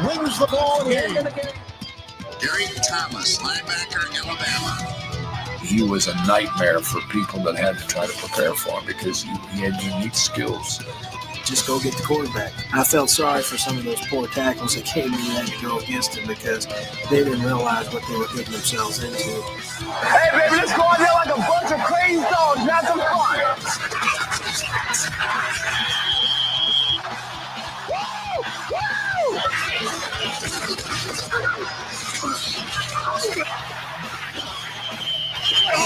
wins the ball game. Derek Thomas, linebacker, Alabama. He was a nightmare for people that had to try to prepare for him because he had unique skills. Just go get the quarterback. I felt sorry for some of those poor tackles that came in and had to go against him because they didn't realize what they were getting themselves into. Hey, baby, let's go out there like a bunch of crazy dogs. Have some fun.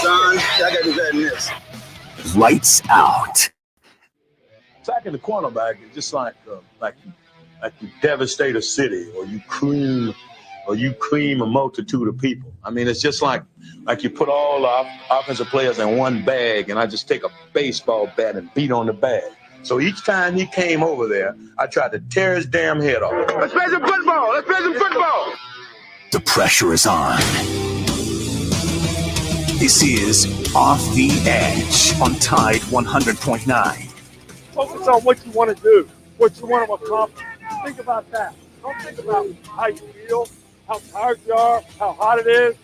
Son, I got to do that in this. Lights out. Sacking the cornerback is just like you devastate a city, or you cream a multitude of people. I mean, it's just like you put all the offensive players in one bag, and I just take a baseball bat and beat on the bag. So each time he came over there, I tried to tear his damn head off. Let's play some football. Let's play some football. The pressure is on. This is Off the Edge on Tide 100.9. Focus on what you want to do, what you want to accomplish. Think about that. Don't think about how you feel, how tired you are, how hot it is.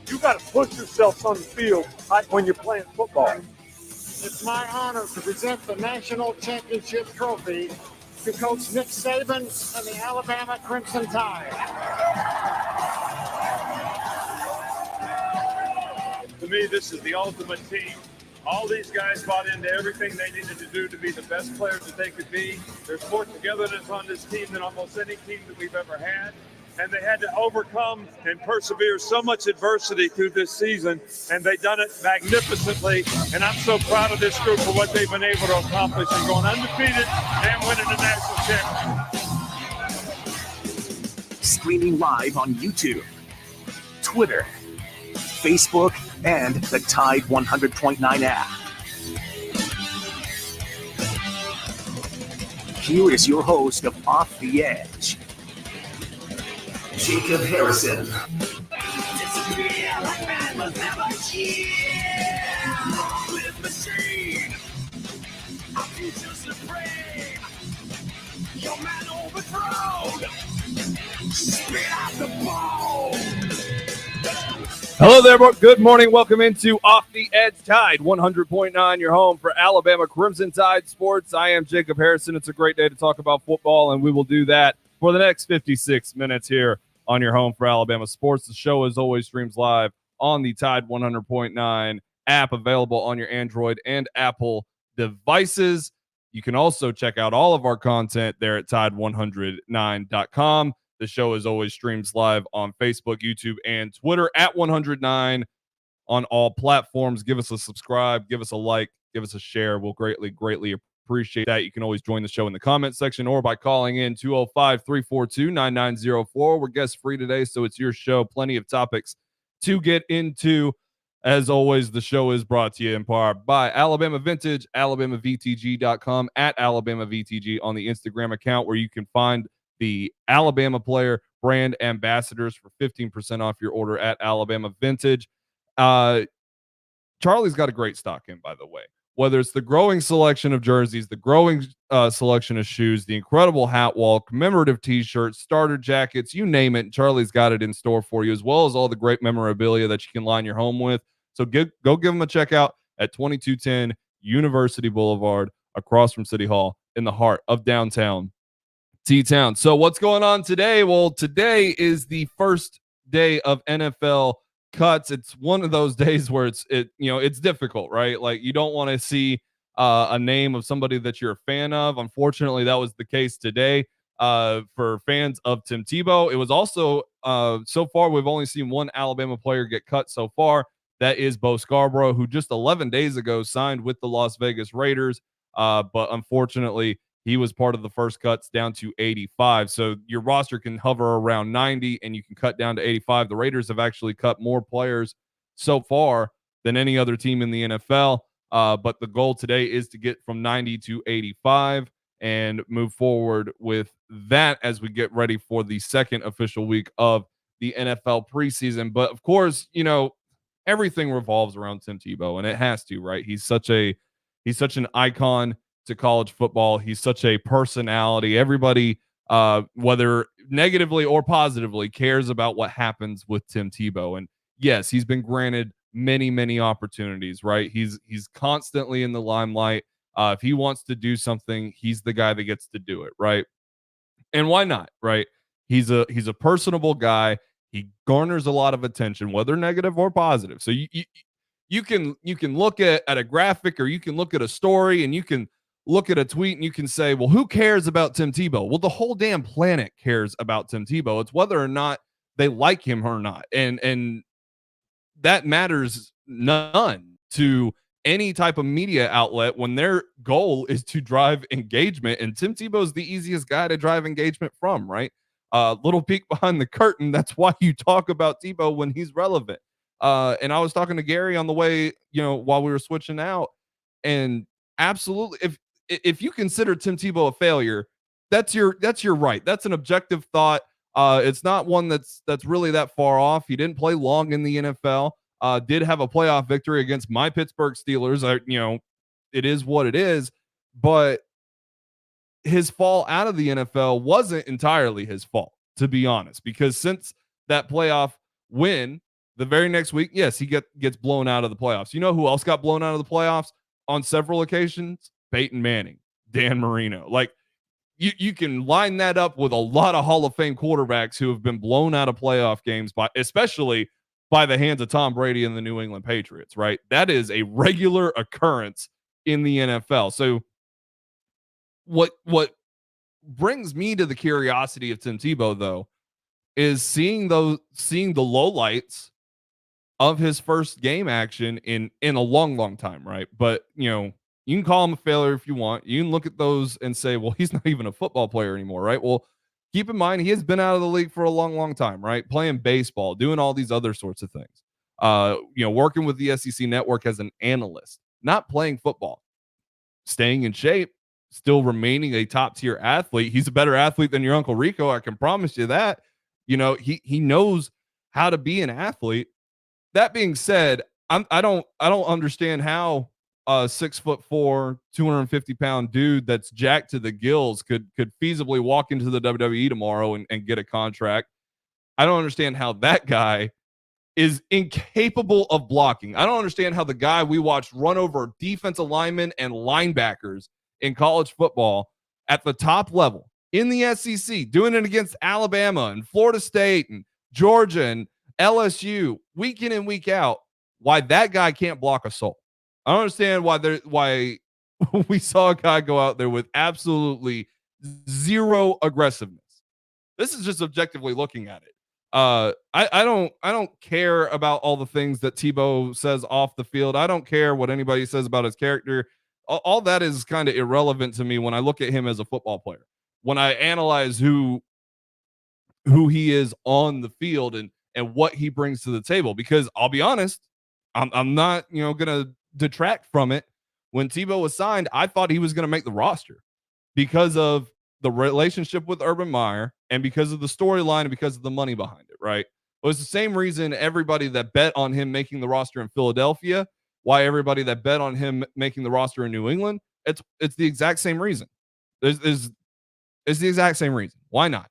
You got to push yourself on the field when you're playing football. It's my honor to present the National Championship Trophy to Coach Nick Saban and the Alabama Crimson Tide. To me, this is the ultimate team. All these guys bought into everything they needed to do to be the best players that they could be. There's more togetherness on this team than almost any team that we've ever had. And they had to overcome and persevere so much adversity through this season, and they've done it magnificently. And I'm so proud of this group for what they've been able to accomplish and going undefeated and winning the national championship. Streaming live on YouTube, Twitter, Facebook, and the Tide 100.9 app. Here is your host of Off the Edge, Jacob Harrison. Hello there, good morning. Welcome into Off the Edge Tide 100.9, your home for Alabama Crimson Tide sports. I am Jacob Harrison. It's a great day to talk about football, and we will do that for the next 56 minutes here on your home for Alabama sports. The show, as always, streams live on the Tide 100.9 app, available on your Android and Apple devices. You can also check out all of our content there at tide109.com. The show, as always, streams live on Facebook, YouTube, and Twitter at 109 on all platforms. Give us a subscribe, give us a like, give us a share. We'll greatly appreciate that. You can always join the show in the comment section or by calling in 205-342-9904. We're guest free today, so it's your show. Plenty of topics to get into. As always, the show is brought to you in part by Alabama Vintage, AlabamaVTG.com, at AlabamaVTG on the Instagram account, where you can find the Alabama player brand ambassadors for 15% off your order at Alabama Vintage. Charlie's got a great stock in, by the way. Whether it's the growing selection of jerseys, the growing selection of shoes, the incredible hat wall, commemorative t-shirts, starter jackets, you name it, Charlie's got it in store for you, as well as all the great memorabilia that you can line your home with. So go give them a check out at 2210 University Boulevard, across from City Hall, in the heart of downtown T-Town. So what's going on today? Well, today is the first day of NFL cuts. It's one of those days where it's difficult, right? Like, you don't want to see a name of somebody that you're a fan of. Unfortunately, that was the case today for fans of Tim Tebow. It was also so far we've only seen one Alabama player get cut so far. That is Bo Scarborough, who just 11 days ago signed with the Las Vegas Raiders, but unfortunately he was part of the first cuts down to 85. So your roster can hover around 90 and you can cut down to 85. The Raiders have actually cut more players so far than any other team in the NFL. But the goal today is to get from 90 to 85 and move forward with that as we get ready for the second official week of the NFL preseason. But of course, everything revolves around Tim Tebow, and it has to, right? He's such an icon to college football. He's such a personality. Everybody whether negatively or positively, cares about what happens with Tim Tebow. And yes, he's been granted many opportunities, right? He's constantly in the limelight. If he wants to do something, he's the guy that gets to do it, right? And why not, right? He's a personable guy. He garners a lot of attention, whether negative or positive. So you can look at a graphic, or you can look at a story, and you can look at a tweet, and you can say, well, who cares about Tim Tebow? Well, the whole damn planet cares about Tim Tebow. It's whether or not they like him or not. And that matters none to any type of media outlet when their goal is to drive engagement. And Tim Tebow is the easiest guy to drive engagement from, right? Little peek behind the curtain. That's why you talk about Tebow when he's relevant. And I was talking to Gary on the way, while we were switching out, and absolutely, if you consider Tim Tebow a failure, that's your right. That's an objective thought. It's not one that's really that far off. He didn't play long in the NFL. Did have a playoff victory against my Pittsburgh Steelers. It is what it is. But his fall out of the NFL wasn't entirely his fault, to be honest, because since that playoff win, the very next week, yes, he gets blown out of the playoffs. You know who else got blown out of the playoffs on several occasions? Peyton Manning, Dan Marino. Like, you can line that up with a lot of Hall of Fame quarterbacks who have been blown out of playoff games, especially by the hands of Tom Brady and the New England Patriots, right? That is a regular occurrence in the NFL. So what brings me to the curiosity of Tim Tebow, though, is seeing the lowlights of his first game action in a long time, right? But you can call him a failure if you want. You can look at those and say, well, he's not even a football player anymore, right? Well, keep in mind, he has been out of the league for a long time, right? Playing baseball, doing all these other sorts of things. Working with the SEC network as an analyst, not playing football, staying in shape, still remaining a top tier athlete. He's a better athlete than your Uncle Rico. I can promise you that. He knows how to be an athlete. That being said, I don't understand how a 6'4", 250-pound dude that's jacked to the gills could feasibly walk into the WWE tomorrow and get a contract. I don't understand how that guy is incapable of blocking. I don't understand how the guy we watched run over defensive linemen and linebackers in college football at the top level in the SEC, doing it against Alabama and Florida State and Georgia and LSU week in and week out, why that guy can't block a soul. I don't understand why we saw a guy go out there with absolutely zero aggressiveness. This is just objectively looking at it. I don't care about all the things that Tebow says off the field. I don't care what anybody says about his character. All that is kind of irrelevant to me when I look at him as a football player. When I analyze who he is on the field and what he brings to the table, because I'll be honest, I'm not gonna detract from it. When Tebow was signed, I thought he was going to make the roster because of the relationship with Urban Meyer and because of the storyline and because of the money behind it, right? It was the same reason everybody that bet on him making the roster in Philadelphia, why everybody that bet on him making the roster in New England, it's the exact same reason. It's the exact same reason. Why not?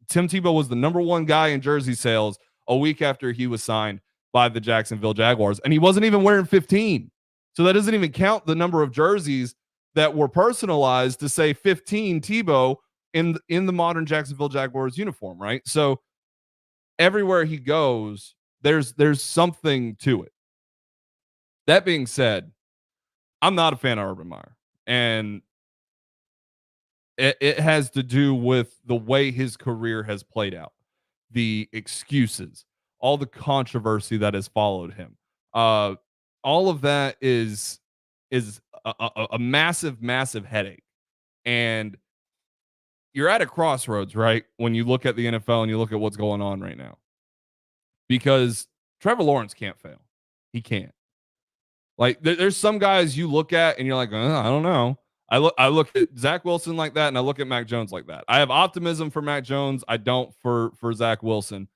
Tim Tebow was the number one guy in jersey sales a week after he was signed by the Jacksonville Jaguars, and he wasn't even wearing 15. So that doesn't even count the number of jerseys that were personalized to say 15 Tebow in the modern Jacksonville Jaguars uniform, right? So everywhere he goes, there's something to it. That being said, I'm not a fan of Urban Meyer, and it has to do with the way his career has played out, the excuses, all the controversy that has followed him. All of that is a massive headache. And you're at a crossroads, right? When you look at the NFL and you look at what's going on right now, because Trevor Lawrence can't fail. He can't. Like there's some guys you look at and you're like, I don't know. I look at Zach Wilson like that, and I look at Mac Jones like that. I have optimism for Mac Jones. I don't for Zach Wilson.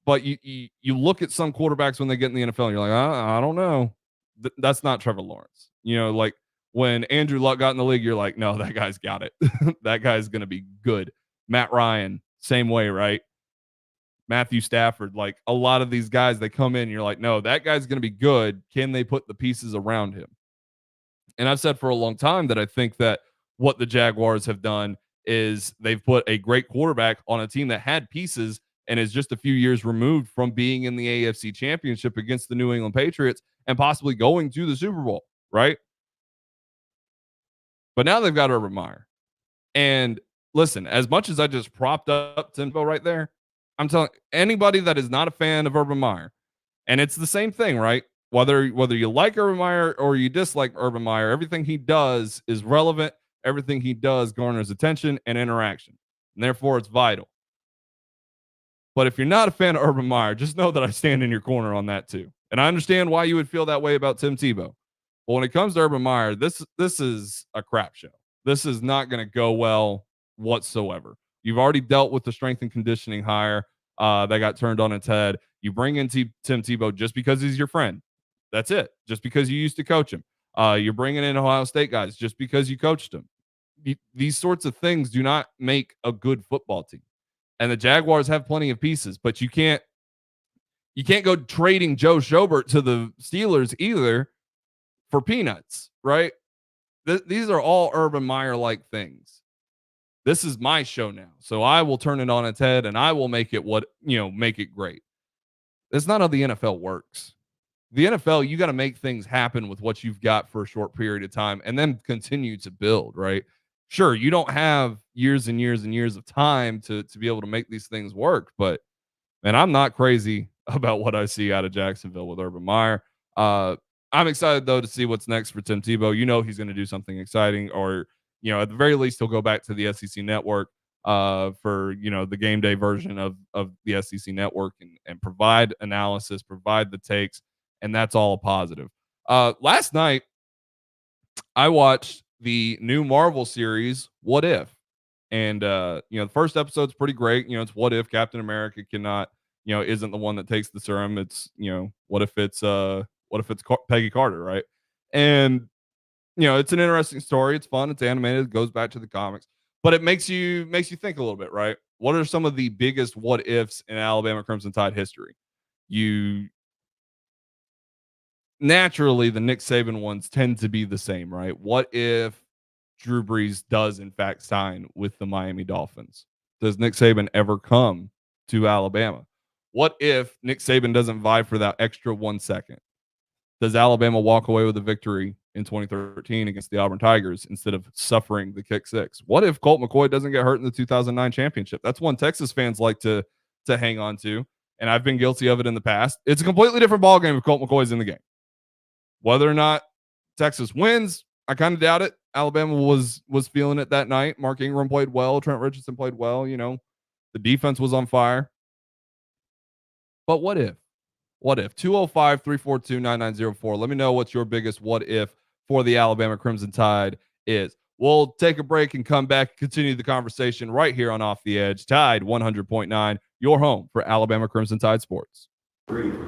But you look at some quarterbacks when they get in the NFL, and you're like, I don't know. That's not Trevor Lawrence. Like When Andrew Luck got in the league, you're like, no, that guy's got it. That guy's going to be good. Matt Ryan, same way, right? Matthew Stafford, like a lot of these guys, they come in and you're like, no, that guy's going to be good. Can they put the pieces around him? And I've said for a long time that I think that what the Jaguars have done is they've put a great quarterback on a team that had pieces and is just a few years removed from being in the AFC Championship against the New England Patriots and possibly going to the Super Bowl, right? But now they've got Urban Meyer. And listen, as much as I just propped up Tim Tebow right there, I'm telling anybody that is not a fan of Urban Meyer, and it's the same thing, right? Whether you like Urban Meyer or you dislike Urban Meyer, everything he does is relevant. Everything he does garners attention and interaction, and therefore it's vital. But if you're not a fan of Urban Meyer, just know that I stand in your corner on that too. And I understand why you would feel that way about Tim Tebow. But when it comes to Urban Meyer, this is a crap show. This is not going to go well whatsoever. You've already dealt with the strength and conditioning hire that got turned on its head. You bring in Tim Tebow just because he's your friend. That's it. Just because you used to coach him. You're bringing in Ohio State guys just because you coached them. These sorts of things do not make a good football team. And the Jaguars have plenty of pieces, but you can't go trading Joe Schobert to the Steelers either for peanuts, right? These are all Urban Meyer-like things. This is my show now, so I will turn it on its head and I will make it make it great. That's not how the NFL works. The NFL, you got to make things happen with what you've got for a short period of time and then continue to build, right? Sure, you don't have years and years and years of time to be able to make these things work, but man, I'm not crazy about what I see out of Jacksonville with Urban Meyer. I'm excited though to see what's next for Tim Tebow. You know he's going to do something exciting, or at the very least he'll go back to the SEC network for the game day version of the SEC network and provide analysis, provide the takes, and that's all positive. Last night I watched the new Marvel series, What If? And the first episode's pretty great. It's what if Captain America cannot, isn't the one that takes the serum. It's, what if it's Peggy Carter, right? And it's an interesting story. It's fun. It's animated. It goes back to the comics, but it makes you think a little bit, right? What are some of the biggest what ifs in Alabama Crimson Tide history? Naturally, the Nick Saban ones tend to be the same, right? What if Drew Brees does in fact sign with the Miami Dolphins? Does Nick Saban ever come to Alabama? What if Nick Saban doesn't vie for that extra 1 second? Does Alabama walk away with a victory in 2013 against the Auburn Tigers instead of suffering the kick six? What if Colt McCoy doesn't get hurt in the 2009 championship? That's one Texas fans like to hang on to, and I've been guilty of it in the past. It's a completely different ballgame if Colt McCoy's in the game. Whether or not Texas wins, I kind of doubt it. Alabama was feeling it that night. Mark Ingram played well. Trent Richardson played well. The defense was on fire. But what if? What if? 205-342-9904. Let me know what your biggest what if for the Alabama Crimson Tide is. We'll take a break and come back and continue the conversation right here on Off the Edge. Tide 100.9, your home for Alabama Crimson Tide sports.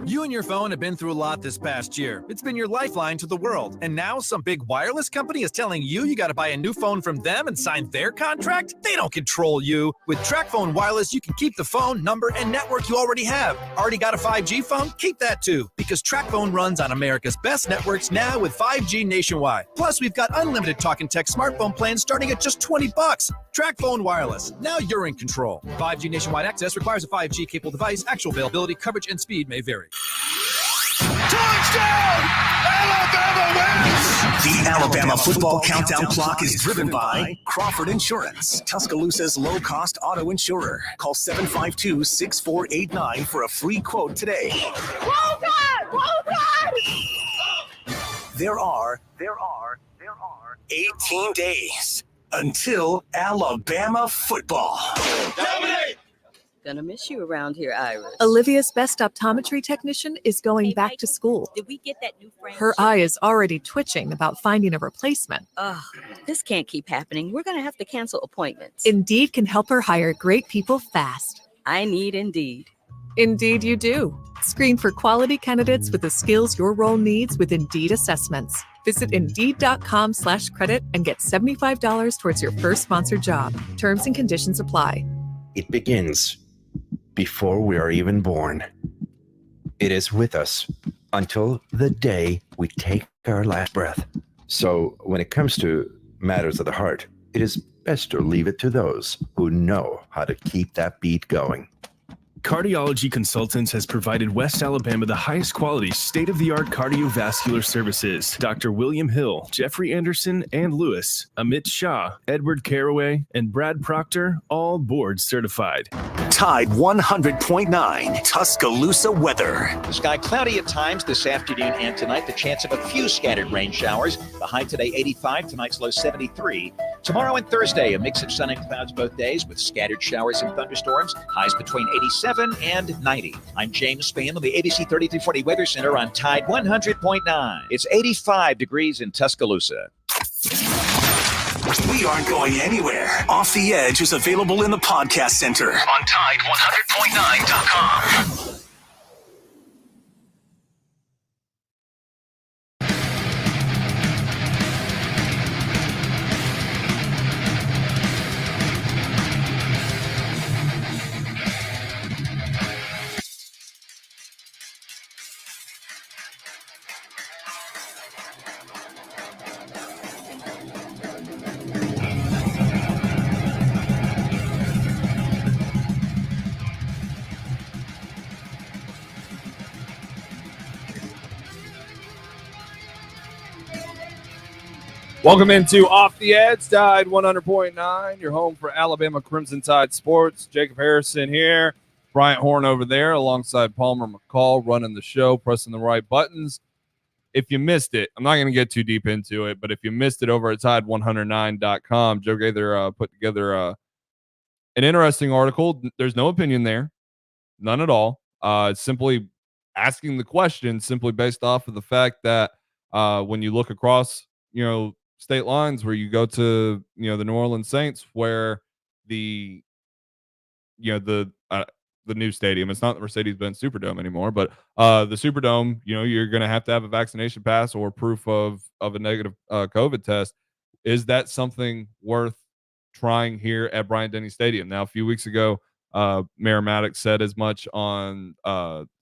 You and your phone have been through a lot this past year. It's been your lifeline to the world. And now some big wireless company is telling you got to buy a new phone from them and sign their contract? They don't control you. With TracFone Wireless, you can keep the phone, number, and network you already have. Already got a 5G phone? Keep that too, because TracFone runs on America's best networks now with 5G nationwide. Plus, we've got unlimited talk and text smartphone plans starting at just $20. TracFone Wireless. Now you're in control. 5G nationwide access requires a 5G capable device. Actual availability, coverage, and speed may vary. Touchdown! Alabama wins! The Alabama football countdown clock is driven by Crawford Insurance, Tuscaloosa's low-cost auto insurer. Call 752-6489 for a free quote today. Roll Tide! Roll Tide! There are 18 days until Alabama football. Dominate! Gonna miss you around here, Iris. Olivia's best optometry technician is going back to school. Did we get that new friend? Her eye is already twitching about finding a replacement. Ugh, this can't keep happening. We're gonna have to cancel appointments. Indeed can help her hire great people fast. I need Indeed. Indeed, you do. Screen for quality candidates with the skills your role needs with Indeed assessments. Visit Indeed.com/credit and get $75 towards your first sponsored job. Terms and conditions apply. It begins before we are even born. It is with us until the day we take our last breath. So when it comes to matters of the heart, it is best to leave it to those who know how to keep that beat going. Cardiology Consultants has provided West Alabama the highest quality, state-of-the-art cardiovascular services. Dr. William Hill, Jeffrey Anderson and Lewis, Amit Shah, Edward Caraway, and Brad Proctor, all board certified. Tide 100.9 Tuscaloosa weather. The sky cloudy at times this afternoon and tonight. The chance of a few scattered rain showers. The high today 85, tonight's low 73. Tomorrow and Thursday, a mix of sun and clouds both days with scattered showers and thunderstorms. Highs between 87 and 90. I'm James Spann on the ABC 3340 Weather Center on Tide 100.9. It's 85 degrees in Tuscaloosa. We aren't going anywhere. Off the Edge is available in the podcast center on Tide100.9.com. Welcome into Off the Edge, Tide 100.9, your home for Alabama Crimson Tide sports. Jacob Harrison here, Bryant Horn over there, alongside Palmer McCall, running the show, pressing the right buttons. If you missed it, I'm not going to get too deep into it, but if you missed it over at Tide109.com, Joe Gaither put together an interesting article. There's no opinion there, none at all. It's simply asking the question, simply based off of the fact that when you look across, state lines, where you go to, the New Orleans Saints, where the new stadium, it's not the Mercedes-Benz Superdome anymore, but the Superdome, you're going to have a vaccination pass or proof of a negative COVID test. Is that something worth trying here at Bryant-Denny Stadium? Now, a few weeks ago, Mayor Maddox said as much on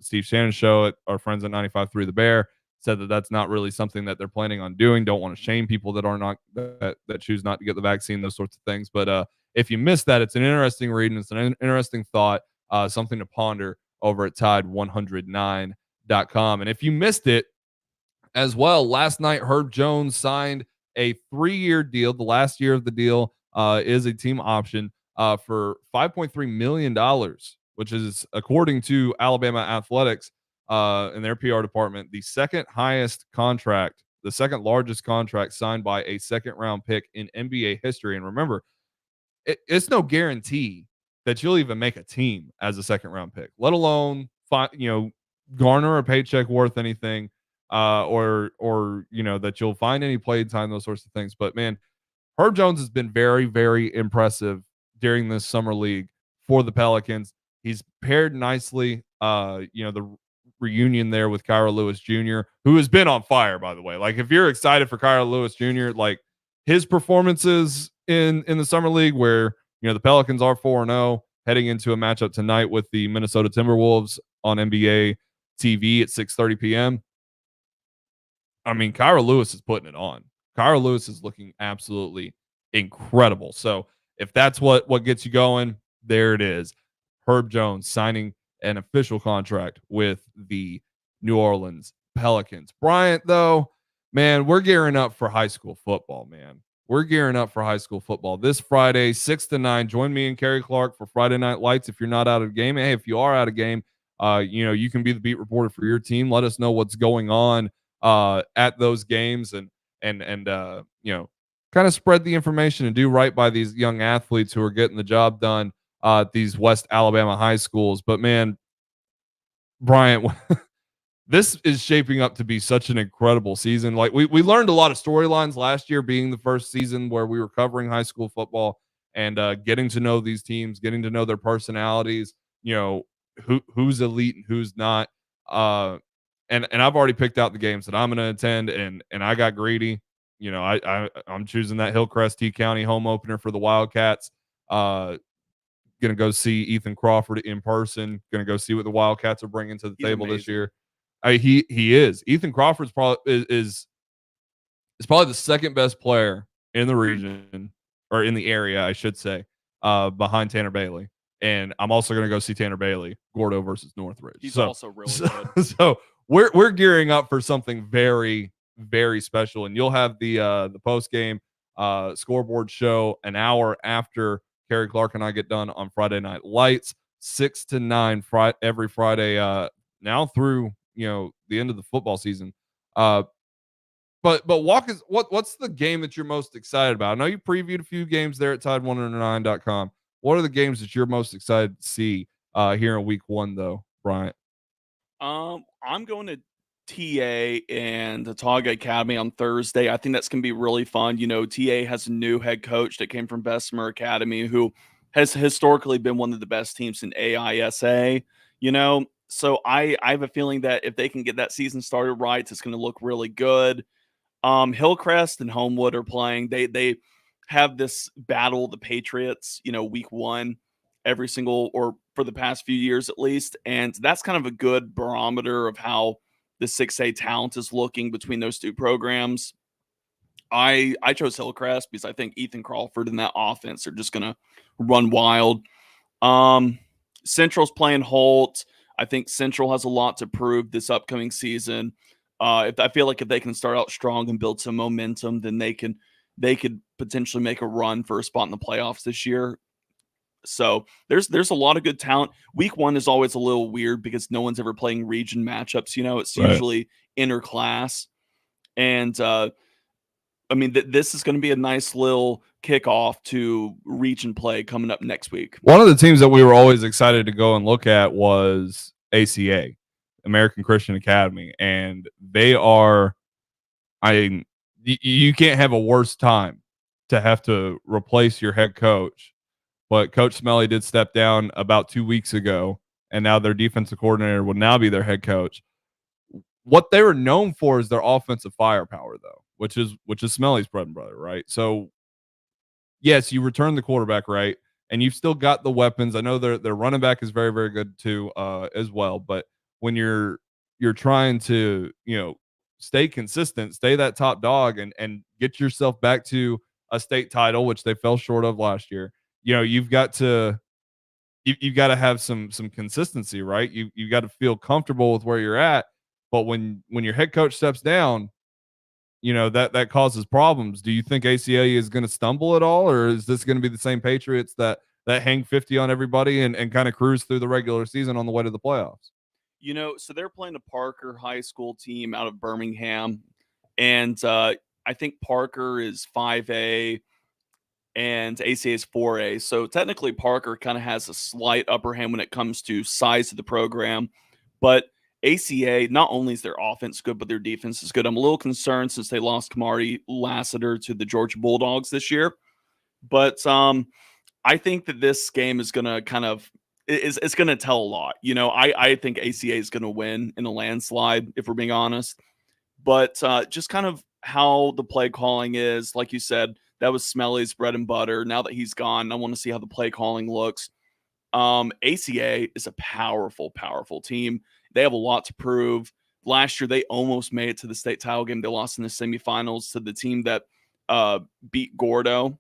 Steve Shannon's show at our friends at 95.3 The Bear, said that that's not really something that they're planning on doing. Don't want to shame people that are not that choose not to get the vaccine, those sorts of things. But if you missed that, it's an interesting read and it's an interesting thought, something to ponder over at Tide109.com. And if you missed it as well, last night Herb Jones signed a 3-year deal. The last year of the deal is a team option for $5.3 million, which is, according to Alabama Athletics, in their PR department, the second largest contract signed by a second-round pick in NBA history. And remember, it's no guarantee that you'll even make a team as a second-round pick, let alone garner a paycheck worth anything, or that you'll find any playing time, those sorts of things. But man, Herb Jones has been very, very impressive during this summer league for the Pelicans. He's paired nicely, the reunion there with Kyra Lewis Jr., who has been on fire, by the way. Like, if you're excited for Kyra Lewis Jr., like his performances in the summer league, where the Pelicans are 4-0 heading into a matchup tonight with the Minnesota Timberwolves on NBA TV at 6:30 p.m. I mean, Kyra Lewis is putting it on. Kyra Lewis is looking absolutely incredible. So if that's what gets you going, there it is. Herb Jones signing an official contract with the New Orleans Pelicans. Bryant, though, man, we're gearing up for high school football, man. We're gearing up for high school football this Friday, 6 to 9. Join me and Kerry Clark for Friday Night Lights. If you're not out of game, hey, if you are out of game, you can be the beat reporter for your team. Let us know what's going on at those games, and kind of spread the information and do right by these young athletes who are getting the job done at these West Alabama high schools. But man, Bryant, this is shaping up to be such an incredible season. Like, we learned a lot of storylines last year, being the first season where we were covering high school football and getting to know these teams, getting to know their personalities, who's elite and who's not. And I've already picked out the games that I'm going to attend, and I got greedy. You know, I'm choosing that Hillcrest T County home opener for the Wildcats. Going to go see Ethan Crawford in person. Going to go see what the Wildcats are bringing to the table this year. He is. Ethan Crawford's probably is probably the second best player in the region, or in the area, I should say, behind Tanner Bailey. And I'm also going to go see Tanner Bailey, Gordo versus Northridge. He's also really good. So we're gearing up for something very, very special, and you'll have the post game scoreboard show an hour after Kerry Clark and I get done on Friday Night Lights, 6 to 9 every Friday now through the end of the football season. But walk us, what's the game that you're most excited about? I know you previewed a few games there at Tide109.com. What are the games that you're most excited to see here in week 1, though, Bryant? I'm going to TA and the Taga Academy on Thursday. I think that's going to be really fun. TA has a new head coach that came from Bessemer Academy, who has historically been one of the best teams in AISA, So I have a feeling that if they can get that season started right, it's going to look really good. Hillcrest and Homewood are playing. They have this battle, the Patriots, week 1 every single, or for the past few years at least. And that's kind of a good barometer of how the 6A talent is looking between those two programs. I chose Hillcrest because I think Ethan Crawford and that offense are just going to run wild. Central's playing Holt. I think Central has a lot to prove this upcoming season. I feel like if they can start out strong and build some momentum, then they could potentially make a run for a spot in the playoffs this year. So there's a lot of good talent. Week 1 is always a little weird because no one's ever playing region matchups. It's usually interclass. And this is going to be a nice little kickoff to region play coming up next week. One of the teams that we were always excited to go and look at was ACA, American Christian Academy. And they are, you can't have a worse time to have to replace your head coach. But Coach Smelly did step down about 2 weeks ago, and now their defensive coordinator will now be their head coach. What they were known for is their offensive firepower, though, which is Smelly's bread and butter, right? So, yes, you return the quarterback, right, and you've still got the weapons. I know their running back is very, very good too, as well. But when you're trying to stay consistent, stay that top dog, and get yourself back to a state title, which they fell short of last year. You've got to have some consistency, right? You got to feel comfortable with where you're at. But when your head coach steps down, that causes problems. Do you think ACA is going to stumble at all, or is this going to be the same Patriots that hang 50 on everybody and kind of cruise through the regular season on the way to the playoffs? So they're playing a Parker High School team out of Birmingham, and I think Parker is 5A. And ACA is 4A. So technically Parker kind of has a slight upper hand when it comes to size of the program. But ACA, not only is their offense good, but their defense is good. I'm a little concerned since they lost Kamari Lassiter to the Georgia Bulldogs this year. But I think that this game is going to it's going to tell a lot. I think ACA is going to win in a landslide, if we're being honest. But just kind of how the play calling is, like you said, that was Smelly's bread and butter. Now that he's gone, I want to see how the play calling looks. ACA is a powerful, powerful team. They have a lot to prove. Last year, they almost made it to the state title game. They lost in the semifinals to the team that beat Gordo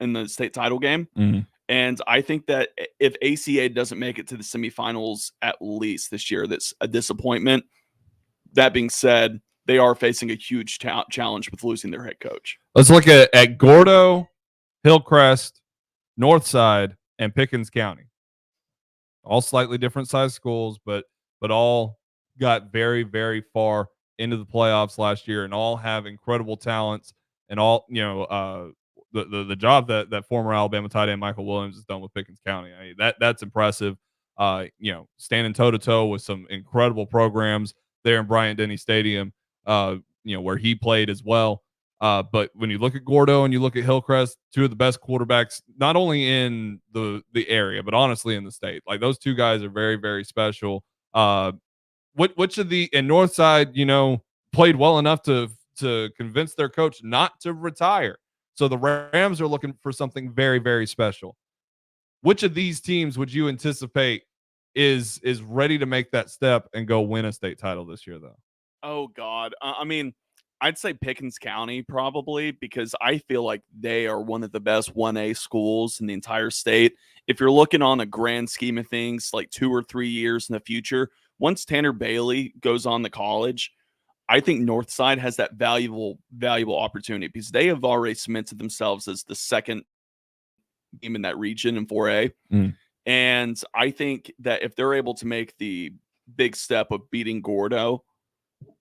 in the state title game. Mm-hmm. And I think that if ACA doesn't make it to the semifinals at least this year, that's a disappointment. That being said, they are facing a huge challenge with losing their head coach. Let's look at Gordo, Hillcrest, Northside, and Pickens County. All slightly different size schools, but all got very, very far into the playoffs last year, and all have incredible talents, and all the job that former Alabama tight end Michael Williams has done with Pickens County. That's impressive. Standing toe to toe with some incredible programs there in Bryant-Denny Stadium. Where he played as well. But when you look at Gordo and you look at Hillcrest, two of the best quarterbacks, not only in the area, but honestly in the state. Like those two guys are very, very special. Which of the and Northside, played well enough to convince their coach not to retire. So the Rams are looking for something very, very special. Which of these teams would you anticipate is ready to make that step and go win a state title this year, though? Oh God, I'd say Pickens County probably, because I feel like they are one of the best 1A schools in the entire state. If you're looking on a grand scheme of things, like 2 or 3 years in the future, once Tanner Bailey goes on to college, I think Northside has that valuable opportunity because they have already cemented themselves as the second team in that region in 4A. And I think that if they're able to make the big step of beating Gordo,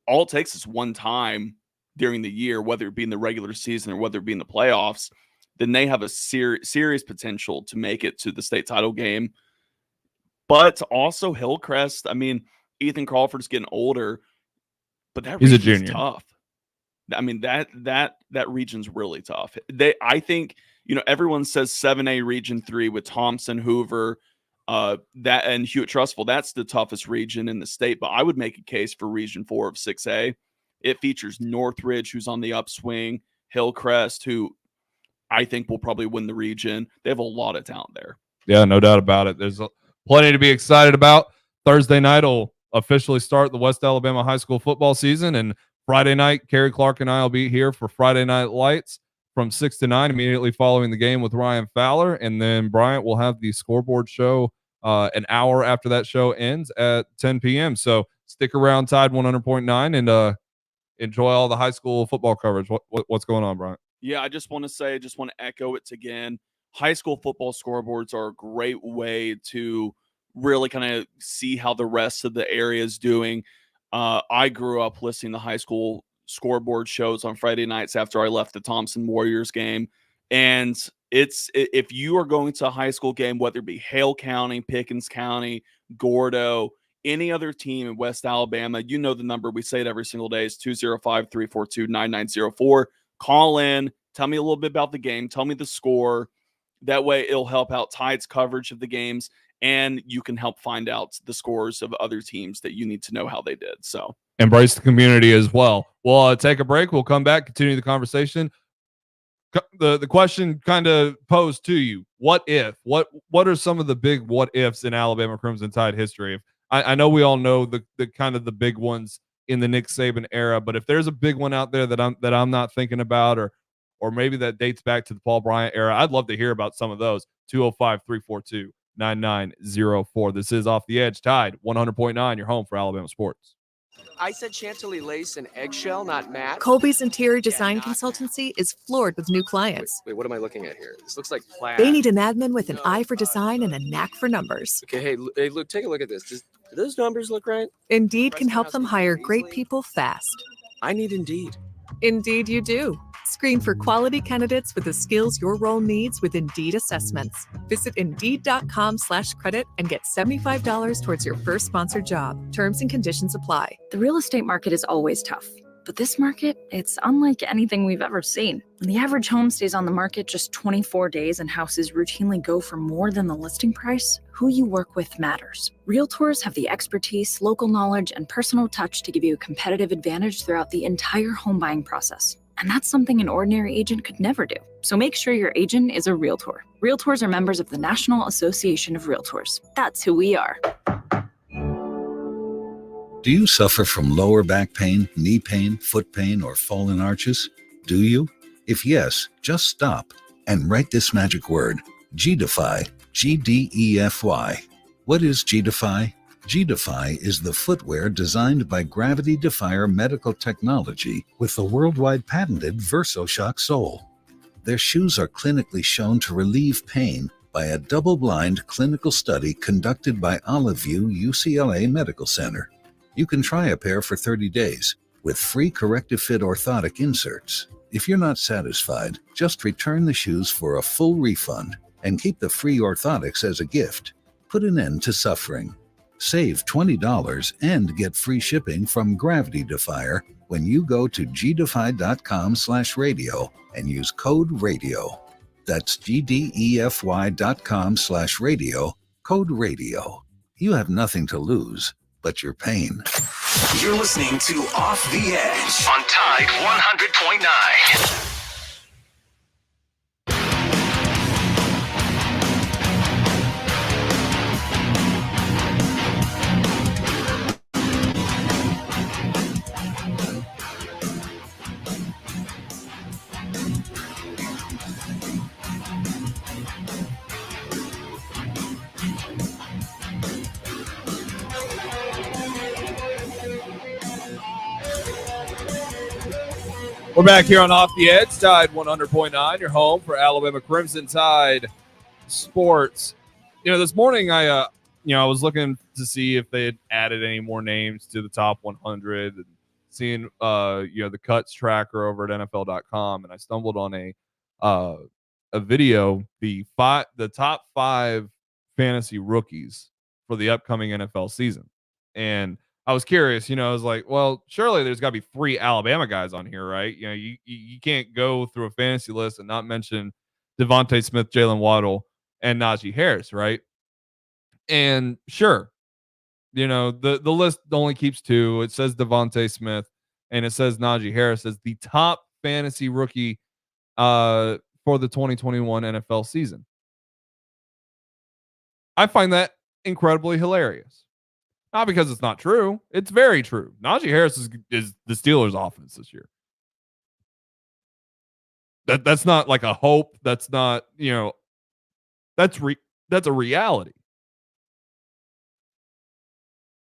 all it takes is one time during the year, whether it be in the regular season or whether it be in the playoffs, then they have a serious potential to make it to the state title game. But also Hillcrest, Ethan Crawford's getting older, but that He's a region's junior. tough. That region's really tough. I think, everyone says 7A Region 3 with Thompson, Hoover, that and Hewitt-Trussville. That's the toughest region in the state, but I would make a case for Region 4 of 6A. It features Northridge, who's on the upswing, Hillcrest, who I think will probably win the region. They have a lot of talent there. Yeah, no doubt about it. There's plenty to be excited about. Thursday night will officially start the West Alabama high school football season, and Friday night, Kerry Clark and I will be here for Friday Night Lights from 6 to 9, immediately following the game with Ryan Fowler. And then Bryant will have the scoreboard show an hour after that show ends at 10 p.m. So stick around, Tide 100.9, and enjoy all the high school football coverage. What's going on, Bryant? Yeah, I just want to echo it again. High school football scoreboards are a great way to really kind of see how the rest of the area is doing. I grew up listening to high school scoreboard shows on Friday nights after I left the Thompson Warriors game. And if you are going to a high school game, whether it be Hale County, Pickens County, Gordo, any other team in West Alabama, the number. We say it every single day is 205-342-9904. Call in, tell me a little bit about the game, tell me the score. That way it'll help out Tide's coverage of the games, and you can help find out the scores of other teams that you need to know how they did. So embrace the community as well. We'll take a break. We'll come back, continue the conversation. The question kind of posed to you: what if? What are some of the big what ifs in Alabama Crimson Tide history? I know we all know the kind of the big ones in the Nick Saban era, but if there's a big one out there that I'm not thinking about, or maybe that dates back to the Paul Bryant era, I'd love to hear about some of those. 205-342-9904. This is Off the Edge, Tide 100.9, your home for Alabama sports. I said Chantilly lace and eggshell, not matte. Colby's interior design consultancy is floored with new clients. Wait, what am I looking at here? This looks like plaid. They need an admin with an eye for design and a knack for numbers. Okay, hey, look, take a look at this. Do those numbers look right? Indeed can help them hire great people fast. I need Indeed. Indeed you do. Screen for quality candidates with the skills your role needs with Indeed assessments. Visit Indeed.com/credit and get $75 towards your first sponsored job. Terms and conditions apply. The real estate market is always tough. But this market, it's unlike anything we've ever seen. When the average home stays on the market just 24 days and houses routinely go for more than the listing price, who you work with matters. Realtors have the expertise, local knowledge, and personal touch to give you a competitive advantage throughout the entire home buying process. And that's something an ordinary agent could never do. So make sure your agent is a realtor. Realtors are members of the National Association of Realtors. That's who we are. Do you suffer from lower back pain, knee pain, foot pain, or fallen arches? Do you? If yes, just stop and write this magic word, G-Defy, G-D-E-F-Y. What is G-Defy? G-Defy is the footwear designed by Gravity Defier Medical Technology with the worldwide patented VersoShock sole. Their shoes are clinically shown to relieve pain by a double-blind clinical study conducted by Olive View UCLA Medical Center. You can try a pair for 30 days with free corrective fit orthotic inserts. If you're not satisfied, just return the shoes for a full refund and keep the free orthotics as a gift. Put an end to suffering. Save $20 and get free shipping from Gravity Defier when you go to gdefy.com/radio and use code RADIO. That's gdefy.com/radio, code RADIO. You have nothing to lose but your pain. You're listening to Off the Edge on Tide 100.9. We're back here on Off the Edge, Tide 100.9, your home for Alabama Crimson Tide sports. This morning I was looking to see if they had added any more names to the top 100 and seeing, the cuts tracker over at NFL.com, and I stumbled on a video, the top 5 fantasy rookies for the upcoming NFL season, and I was curious, I was like, well, surely there's got to be 3 Alabama guys on here, right? You can't go through a fantasy list and not mention Devontae Smith, Jalen Waddle, and Najee Harris, right? And sure, the list only keeps 2. It says Devontae Smith and it says Najee Harris as the top fantasy rookie for the 2021 NFL season. I find that incredibly hilarious. Not because it's not true. It's very true. Najee Harris is the Steelers' offense this year. That's not like a hope. That's not, that's a reality.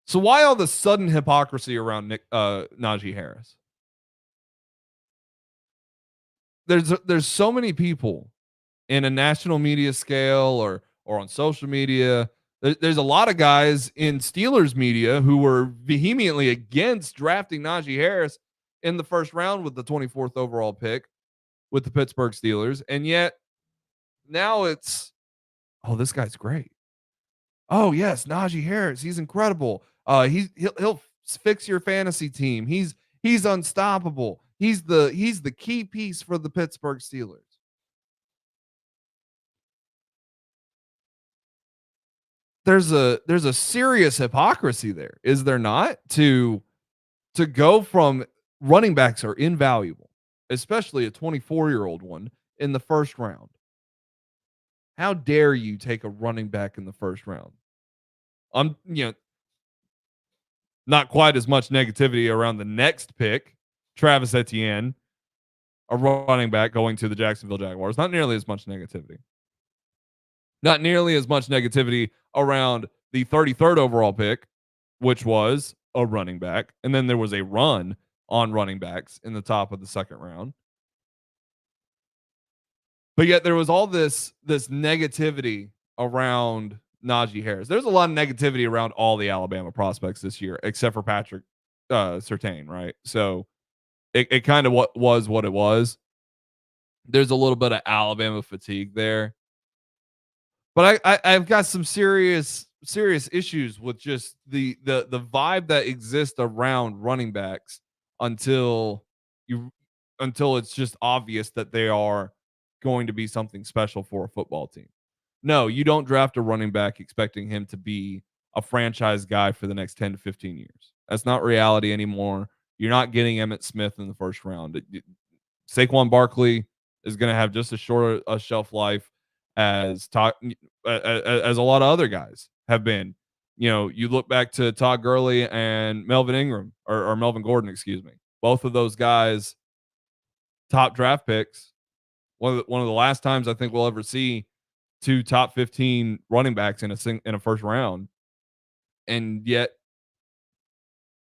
So why all the sudden hypocrisy around Najee Harris? There's so many people in a national media scale or on social media. There's a lot of guys in Steelers media who were vehemently against drafting Najee Harris in the first round with the 24th overall pick with the Pittsburgh Steelers. And yet now it's, oh, this guy's great. Oh yes, Najee Harris. He's incredible. He'll fix your fantasy team. He's unstoppable. He's the key piece for the Pittsburgh Steelers. There's a serious hypocrisy there, is there not? To go from running backs are invaluable, especially a 24-year-old one in the first round. How dare you take a running back in the first round? Not quite as much negativity around the next pick, Travis Etienne, a running back going to the Jacksonville Jaguars. Not nearly as much negativity. Not nearly as much negativity around the 33rd overall pick, which was a running back. And then there was a run on running backs in the top of the second round. But yet there was all this negativity around Najee Harris. There's a lot of negativity around all the Alabama prospects this year, except for Patrick Surtain, right? So it kind of was what it was. There's a little bit of Alabama fatigue there. But I've got some serious issues with just the vibe that exists around running backs until it's just obvious that they are going to be something special for a football team. No, you don't draft a running back expecting him to be a franchise guy for the next 10 to 15 years. That's not reality anymore. You're not getting Emmitt Smith in the first round. Saquon Barkley is going to have just as short a shelf life as a lot of other guys have been. You look back to Todd Gurley and Melvin Ingram or Melvin Gordon, excuse me. Both of those guys, top draft picks. One of the last times I think we'll ever see 2 top 15 running backs in a first round, and yet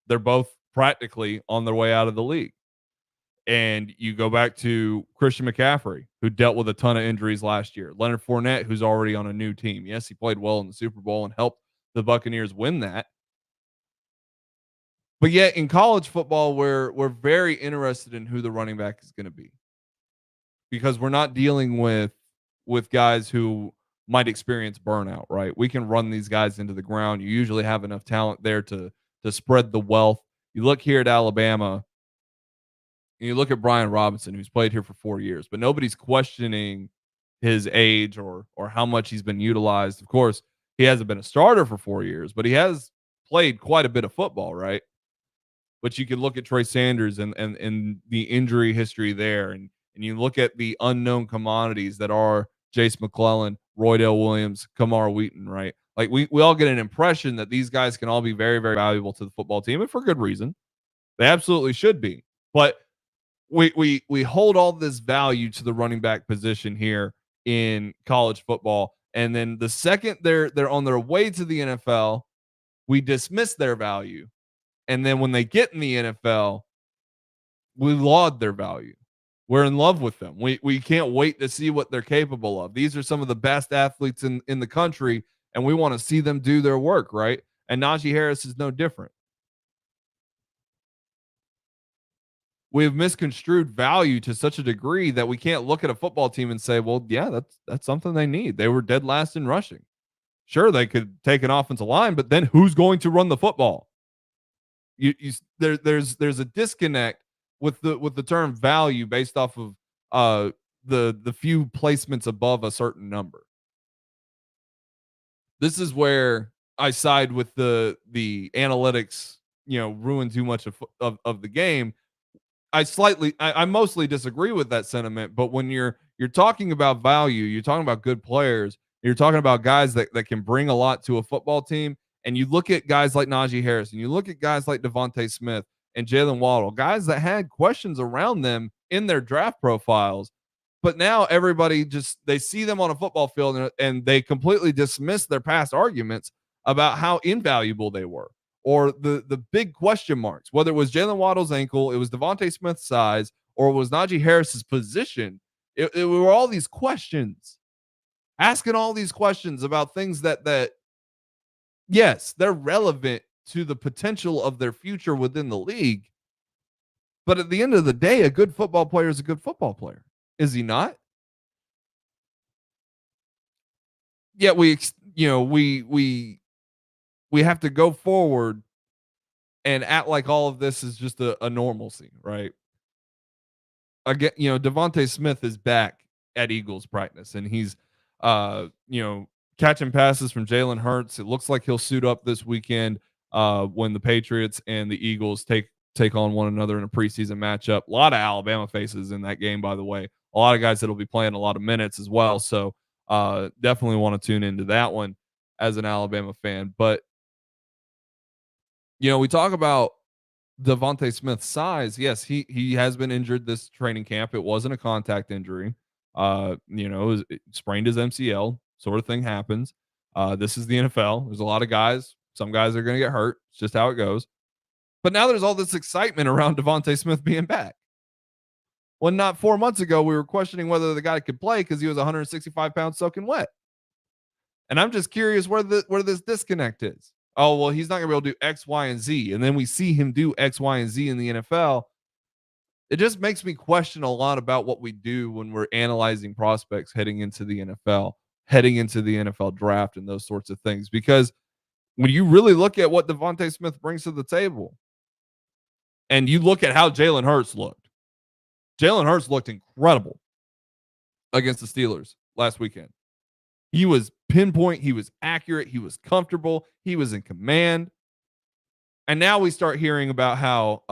they're both practically on their way out of the league. And you go back to Christian McCaffrey, who dealt with a ton of injuries last year. Leonard Fournette, who's already on a new team. Yes, he played well in the Super Bowl and helped the Buccaneers win that. But yet in college football, we're very interested in who the running back is going to be, because we're not dealing with guys who might experience burnout, right? We can run these guys into the ground. You usually have enough talent there to spread the wealth. You look here at Alabama, and you look at Brian Robinson, who's played here for 4 years, but nobody's questioning his age or how much he's been utilized. Of course, he hasn't been a starter for 4 years, but he has played quite a bit of football, right? But you can look at Trey Sanders and the injury history there, and you look at the unknown commodities that are Jace McClellan, Roydell Williams, Kamar Wheaton, right? Like we all get an impression that these guys can all be very, very valuable to the football team, and for good reason. They absolutely should be. But we hold all this value to the running back position here in college football, and then the second they're on their way to the NFL, we dismiss their value. And then when they get in the NFL, we laud their value. We're in love with them. We can't wait to see what they're capable of. These are some of the best athletes in the country, and we want to see them do their work, right? And Najee Harris is no different. We have misconstrued value to such a degree that we can't look at a football team and say, well, yeah, that's something they need. They were dead last in rushing. Sure, they could take an offensive line, but then who's going to run the football? There's a disconnect with the term value based off of the few placements above a certain number. This is where I side with the analytics, ruin too much of the game. I mostly disagree with that sentiment, but when you're talking about value, you're talking about good players, you're talking about guys that can bring a lot to a football team. And you look at guys like Najee Harris, and you look at guys like Devontae Smith and Jalen Waddle, guys that had questions around them in their draft profiles. But now everybody they see them on a football field and they completely dismiss their past arguments about how invaluable they were, or the big question marks, whether it was Jalen Waddle's ankle, it was Devontae Smith's size, or it was Najee Harris's position. It were all these questions, asking all these questions about things that yes, they're relevant to the potential of their future within the league. But at the end of the day, a good football player is a good football player. Is he not? Yet we have to go forward and act like all of this is just a normalcy, right? Again, Devontae Smith is back at Eagles practice, and he's catching passes from Jalen Hurts. It looks like he'll suit up this weekend when the Patriots and the Eagles take on one another in a preseason matchup. A lot of Alabama faces in that game, by the way. A lot of guys that'll be playing a lot of minutes as well. So definitely want to tune into that one as an Alabama fan. But, we talk about Devontae Smith's size. Yes, he has been injured this training camp. It wasn't a contact injury. It sprained his MCL. Sort of thing happens. This is the NFL. There's a lot of guys. Some guys are going to get hurt. It's just how it goes. But now there's all this excitement around Devontae Smith being back. When not 4 months ago, we were questioning whether the guy could play because he was 165 pounds soaking wet. And I'm just curious where this disconnect is. Oh, well, he's not going to be able to do X, Y, and Z. And then we see him do X, Y, and Z in the NFL. It just makes me question a lot about what we do when we're analyzing prospects heading into the NFL, heading into the NFL draft, and those sorts of things. Because when you really look at what Devontae Smith brings to the table, and you look at how Jalen Hurts looked incredible against the Steelers last weekend. He was pinpoint. He was accurate. He was comfortable. He was in command. And now we start hearing about how,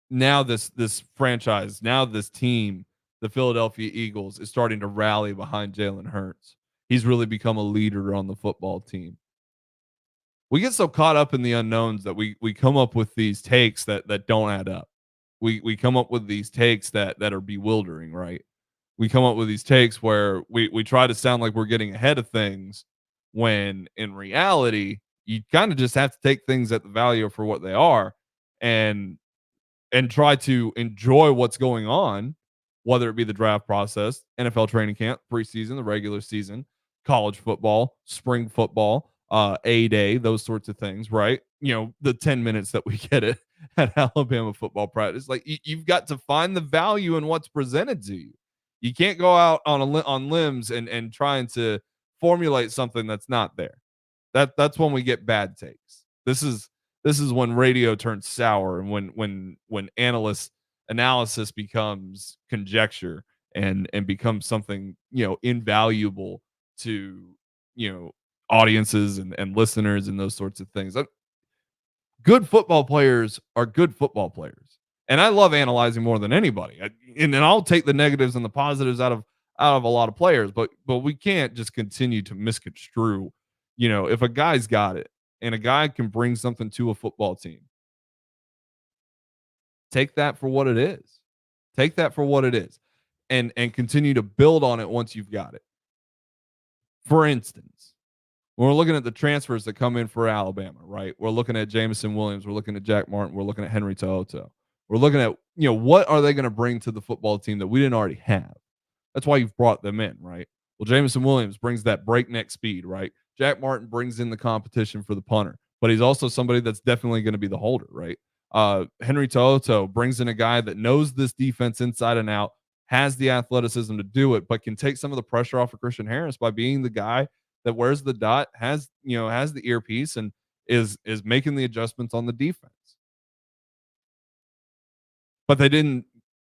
now this franchise, now this team, the Philadelphia Eagles, is starting to rally behind Jalen Hurts. He's really become a leader on the football team. We get so caught up in the unknowns that we come up with these takes that don't add up. We come up with these takes that are bewildering, right? We come up with these takes where we try to sound like we're getting ahead of things, when in reality, you kind of just have to take things at the value for what they are and try to enjoy what's going on, whether it be the draft process, NFL training camp, preseason, the regular season, college football, spring football, A-Day, those sorts of things, right? The 10 minutes that we get at Alabama football practice. Like, you've got to find the value in what's presented to you. You can't go out on limbs and trying to formulate something that's not there. That's when we get bad takes. This is when radio turns sour and when analysis becomes conjecture and becomes something, invaluable to, audiences and listeners and those sorts of things. Good football players are good football players. And I love analyzing more than anybody. And I'll take the negatives and the positives out of a lot of players, but we can't just continue to misconstrue. If a guy's got it and a guy can bring something to a football team, take that for what it is. Take that for what it is, and continue to build on it once you've got it. For instance, when we're looking at the transfers that come in for Alabama, right? We're looking at Jameson Williams. We're looking at Jack Martin. We're looking at Henry To'oTo'o. We're looking at, what are they going to bring to the football team that we didn't already have? That's why you've brought them in, right? Well, Jameson Williams brings that breakneck speed, right? Jack Martin brings in the competition for the punter, but he's also somebody that's definitely going to be the holder, right? Henry To'oTo'o brings in a guy that knows this defense inside and out, has the athleticism to do it, but can take some of the pressure off of Christian Harris by being the guy that wears the dot, has the earpiece, and is making the adjustments on the defense. But they didn't.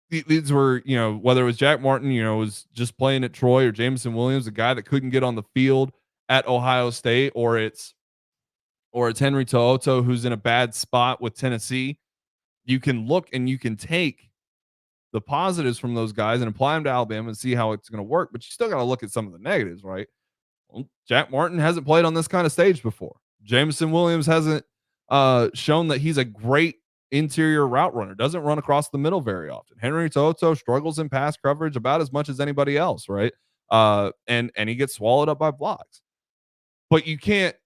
These were, whether it was Jack Martin, was just playing at Troy, or Jameson Williams, a guy that couldn't get on the field at Ohio State, or it's Henry To'oTo'o who's in a bad spot with Tennessee. You can look and you can take the positives from those guys and apply them to Alabama and see how it's going to work. But you still got to look at some of the negatives, right? Well, Jack Martin hasn't played on this kind of stage before. Jameson Williams hasn't shown that he's a great interior route runner, doesn't run across the middle very often. Henry To'oTo'o struggles in pass coverage about as much as anybody else, right? And he gets swallowed up by blocks. But you can't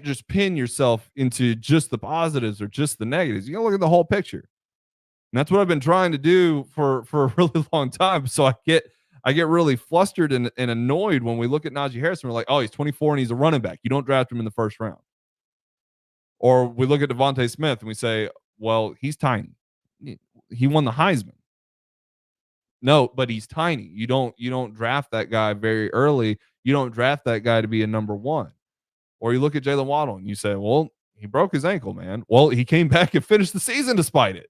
just pin yourself into just the positives or just the negatives. You gotta look at the whole picture. And that's what I've been trying to do for a really long time. So I get really flustered and annoyed when we look at Najee Harris and we're like, oh, he's 24 and he's a running back. You don't draft him in the first round. Or we look at Devontae Smith and we say, well, he's tiny. He won the Heisman. No, but he's tiny. You don't draft that guy very early. You don't draft that guy to be a number one. Or you look at Jalen Waddle and you say, well, he broke his ankle, man. Well, he came back and finished the season despite it.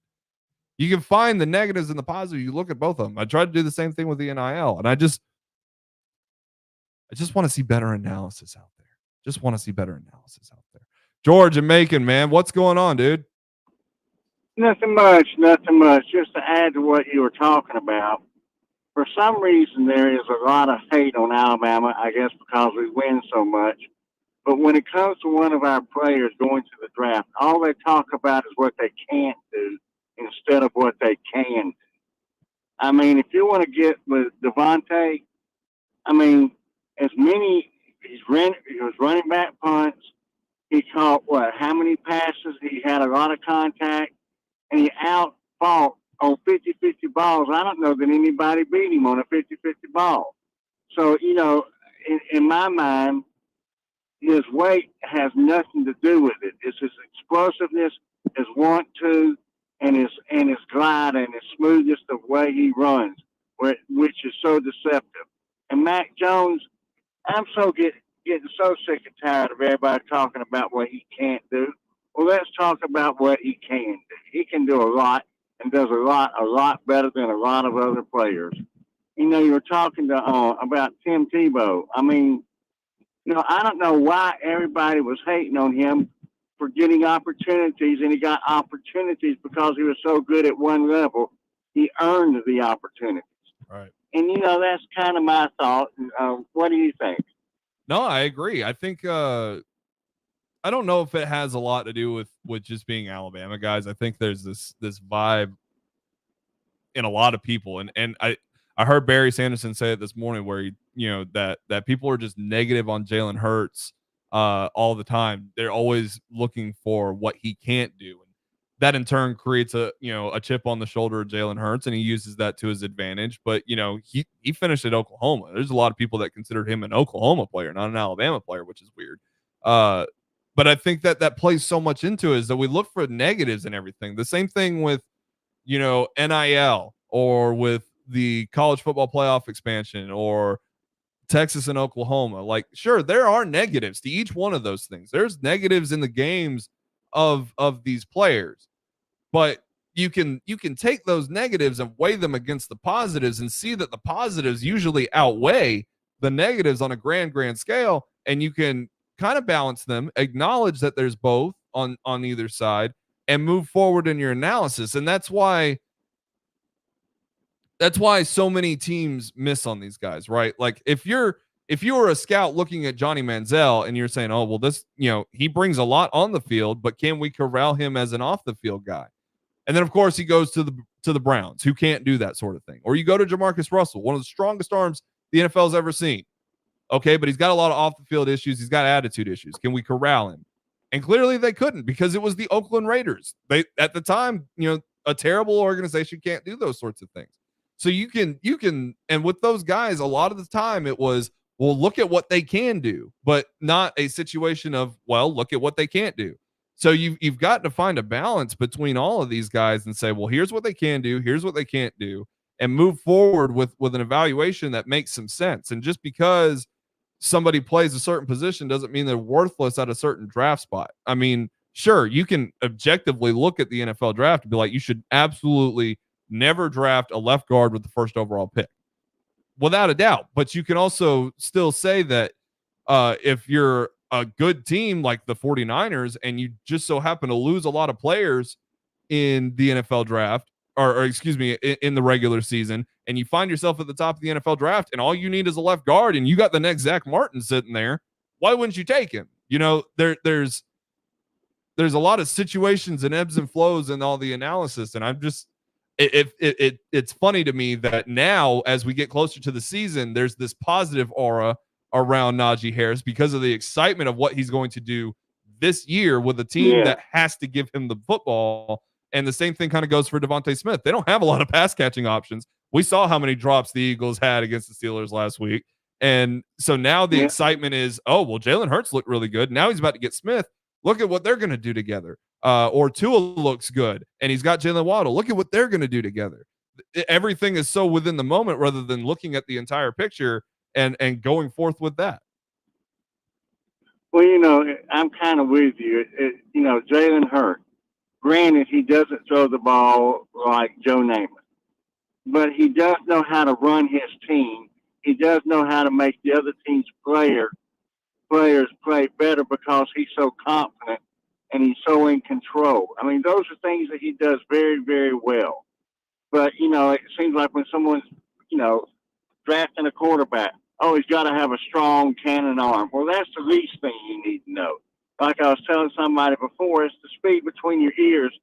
You can find the negatives and the positives. You look at both of them. I tried to do the same thing with the NIL, and I just want to see better analysis out there. Just want to see better analysis out there. George and Macon, man, what's going on, dude? Nothing much. Just to add to what you were talking about, for some reason there is a lot of hate on Alabama, I guess because we win so much. But when it comes to one of our players going to the draft, all they talk about is what they can't do instead of what they can do. I mean, if you want to get with Devontae, I mean, he was running back punts. He caught how many passes? He had a lot of contact, and he out-fought on 50-50 balls. I don't know that anybody beat him on a 50-50 ball. So, in my mind, his weight has nothing to do with it. It's his explosiveness, his want-to, and his glide and his smoothness of the way he runs, which is so deceptive. And Mac Jones, I'm getting so sick and tired of everybody talking about what he can't do. Well, let's talk about what he can do. He can do a lot and does a lot better than a lot of other players. You were talking about Tim Tebow. I mean, I don't know why everybody was hating on him for getting opportunities, and he got opportunities because he was so good at one level. He earned the opportunities. Right. And, that's kind of my thought. What do you think? No, I agree. I think I don't know if it has a lot to do with just being Alabama guys. I think there's this vibe in a lot of people, and I heard Barry Sanderson say it this morning where that people are just negative on Jalen Hurts all the time. They're always looking for what he can't do, and that in turn creates a chip on the shoulder of Jalen Hurts, and he uses that to his advantage. But he finished at Oklahoma. There's a lot of people that considered him an Oklahoma player, not an Alabama player, which is weird. But I think that plays so much into it is that we look for negatives and everything. The same thing with NIL or with the college football playoff expansion or Texas and Oklahoma. Like, sure, there are negatives to each one of those things. There's negatives in the games of these players, but you can take those negatives and weigh them against the positives and see that the positives usually outweigh the negatives on a grand scale, and you can kind of balance them, acknowledge that there's both on either side, and move forward in your analysis. And that's why so many teams miss on these guys, right? Like if you were a scout looking at Johnny Manziel and you're saying, oh, well, this, he brings a lot on the field, but can we corral him as an off the field guy? And then of course he goes to the Browns, who can't do that sort of thing. Or you go to Jamarcus Russell, one of the strongest arms the NFL's ever seen. Okay, but he's got a lot of off the field issues. He's got attitude issues. Can we corral him? And clearly they couldn't, because it was the Oakland Raiders. They, at the time, a terrible organization can't do those sorts of things. So you can, and with those guys, a lot of the time it was, well, look at what they can do, but not a situation of, well, look at what they can't do. So you've got to find a balance between all of these guys and say, well, here's what they can do, here's what they can't do, and move forward with an evaluation that makes some sense. And just because somebody plays a certain position doesn't mean they're worthless at a certain draft spot. I mean, sure, you can objectively look at the NFL draft and be like, you should absolutely never draft a left guard with the first overall pick, without a doubt. But you can also still say that if you're a good team like the 49ers and you just so happen to lose a lot of players in the NFL draft, or excuse me, in the regular season, and you find yourself at the top of the NFL draft and all you need is a left guard and you got the next Zach Martin sitting there, why wouldn't you take him? There's a lot of situations and ebbs and flows in all the analysis. And I'm just, it's funny to me that now, as we get closer to the season, there's this positive aura around Najee Harris because of the excitement of what he's going to do this year with a team that has to give him the football. And the same thing kind of goes for Devontae Smith. They don't have a lot of pass catching options. We saw how many drops the Eagles had against the Steelers last week. And so now the excitement is, oh, well, Jalen Hurts looked really good. Now he's about to get Smith. Look at what they're going to do together. Or Tua looks good and he's got Jalen Waddle. Look at what they're going to do together. Everything is so within the moment rather than looking at the entire picture and going forth with that. Well, I'm kind of with you. Jalen Hurts, granted, he doesn't throw the ball like Joe Namath, but he does know how to run his team. He does know how to make the other team's players play better because he's so confident and he's so in control. I mean, those are things that he does very, very well. But, it seems like when someone's, drafting a quarterback, oh, he's got to have a strong cannon arm. Well, that's the least thing you need to know. Like I was telling somebody before, it's the speed between your ears